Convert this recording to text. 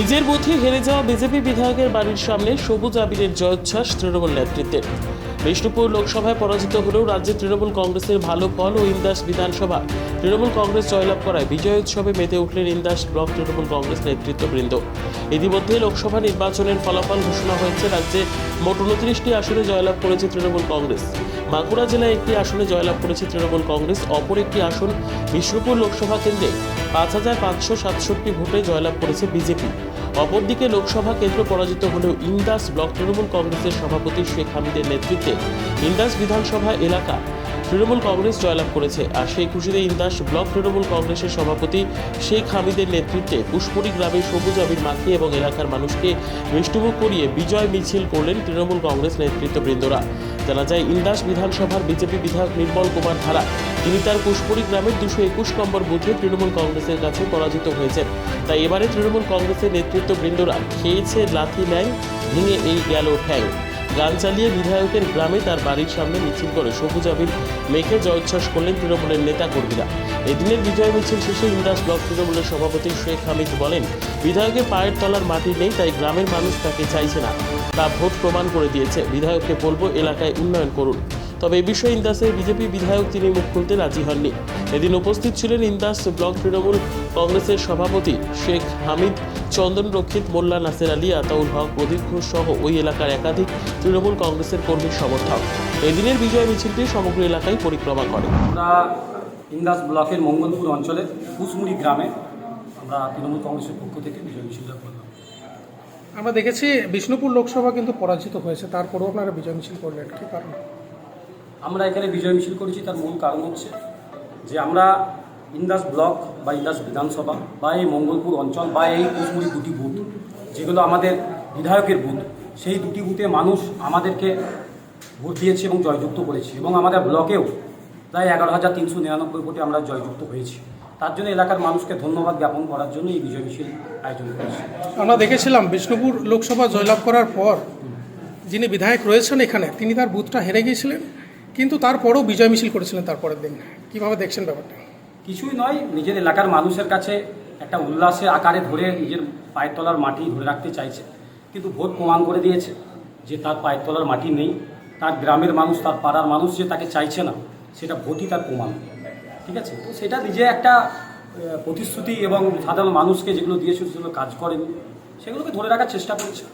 নিজের বুথে হেরে যাওয়া বিজেপি বিধায়কের বাড়ির সামনে সবুজ আবিরের জয়োচ্ছ্বাস তৃণমূল নেতৃত্বের। বিষ্ণুপুর লোকসভায় পরাজিত হলেও রাজ্যে তৃণমূল কংগ্রেসের ভালো ফল ও ইন্দাস বিধানসভা তৃণমূল কংগ্রেস জয়লাভ করায় বিজয় উৎসবে মেতে উঠলেন ইন্দাস ব্লক তৃণমূল কংগ্রেস নেতৃত্ববৃন্দ। ইতিমধ্যে লোকসভা নির্বাচনের ফলাফল ঘোষণা হয়েছে। রাজ্যে মোট 29টি আসনে জয়লাভ করেছে তৃণমূল কংগ্রেস। বাঁকুড়া জেলায় একটি আসনে জয়লাভ করেছে তৃণমূল কংগ্রেস। অপর একটি আসন বিষ্ণুপুর লোকসভা কেন্দ্রে 5,567 ভোটে জয়লাভ করেছে বিজেপি। অপরদিকে লোকসভা কেন্দ্র পরাজিত হলেও ইন্দাস ব্লক তৃণমূল কংগ্রেসের সভাপতি শেখ হামিদের নেতৃত্বে ইন্দাস বিধানসভা এলাকা তৃণমূল কংগ্রেস জয়লাভ করেছে। আর সেই খুশিতে ইন্দাস ব্লক তৃণমূল কংগ্রেসের সভাপতি শেখ হামিদের নেতৃত্বে পুষ্পরি গ্রামে সবুজ আবির মাখিয়ে এবং এলাকার মানুষকে মিষ্টিমুখ করিয়ে বিজয় মিছিল করলেন তৃণমূল কংগ্রেস নেতৃত্ববৃন্দরা। জানা যায়, ইন্দাস বিধানসভার বিজেপি বিধায়ক নির্মল কুমার ধারা তিনি তার পুষ্পরি গ্রামের 221 নম্বর বুথে তৃণমূল কংগ্রেসের কাছে পরাজিত হয়েছেন। তাই এবারে তৃণমূল কংগ্রেসের নেতৃত্ববৃন্দরা খেয়েছে লাথি ল্যাং, ভেঙে এই গেল ঠ্যাং গান চালিয়ে বিধায়কের গ্রামে তার বাড়ির সামনে মিছিল করে সবুজ আবির মেখে জয়োচ্ছ্বাস করলেন তৃণমূলের নেতা কর্মীরা। এদিনের বিজয় মিছিল শেষে ইন্দাস ব্লক তৃণমূলের সভাপতি শেখ হামিদ বলেন, বিধায়কের পায়ের তলার মাটি নেই, তাই গ্রামের মানুষ তাকে চাইছে না। তা ভোট প্রমাণ করে দিয়েছে। বিধায়ককে বলবো এলাকায় উন্নয়ন করুন। তবে এই বিষয়ে ইন্দাসের বিজেপি বিধায়ক তিনি মুখ খুলতে রাজি হননি। এদিন উপস্থিত ছিলেন ইন্দাস ব্লক তৃণমূল কংগ্রেসের সভাপতি শেখ হামিদ, চন্দন রক্ষিত, মোল্লা নাসের আলী, আতাউল হক, প্রদীপ ঘোষ সহ ওই এলাকার একাধিক তৃণমূল কংগ্রেসের কর্মী সমর্থক। এদিনের বিজয় মিছিলটি সমগ্র এলাকায় পরিক্রমা করে। আমরা ইন্দাস ব্লকের মঙ্গলপুর অঞ্চলের কুসমুড়ি গ্রামে আমরা তৃণমূল কংগ্রেসের পক্ষ থেকে বিজয় মিছিলটা করলাম। আমরা দেখেছি বিষ্ণুপুর লোকসভা কিন্তু পরাজিত হয়েছে, তারপরেও আপনারা বিজয় মিছিল করলেন, কী কারণ? আমরা এখানে বিজয় মিছিল করেছি, তার মূল কারণ হচ্ছে যে আমরা ইন্দাস ব্লক বা ইন্দাস বিধানসভা বা এই মঙ্গলপুর অঞ্চল বা এই কুসমুড়ি দুটি বুথ যেগুলো আমাদের বিধায়কের বুথ, সেই দুটি বুথে মানুষ আমাদেরকে ভোট দিয়েছে এবং জয়যুক্ত করেছে এবং আমাদের ব্লকেও প্রায় 11,399 ভোটে আমরা জয়যুক্ত হয়েছি। তার জন্য এলাকার মানুষকে ধন্যবাদ জ্ঞাপন করার জন্য এই বিজয় মিছিল আয়োজন করেছি। আমরা দেখেছিলাম বিষ্ণুপুর লোকসভা জয়লাভ করার পর যিনি বিধায়ক রয়েছেন এখানে, তিনি তার বুথটা হেরে গিয়েছিলেন, কিন্তু তারপরেও বিজয় মিছিল করেছিলেন তারপরের দিন। কীভাবে দেখছেন ব্যাপারটা? কিছুই নয়, নিজের এলাকার মানুষের কাছে একটা উল্লাসের আকারে ধরে নিজের পায়ের তলার মাটি ধরে রাখতে চাইছে, কিন্তু ভোট প্রমাণ করে দিয়েছে যে তার পায়ের তলার মাটি নেই। তার গ্রামের মানুষ, তার পাড়ার মানুষ যে তাকে চাইছে না, সেটা ভোটই তার প্রমাণ। ঠিক আছে, তো সেটা নিজে একটা প্রতিশ্রুতি এবং সাধারণ মানুষকে যেগুলো দিয়েছে সেগুলো কাজ করেন, সেগুলোকে ধরে রাখার চেষ্টা করেছে।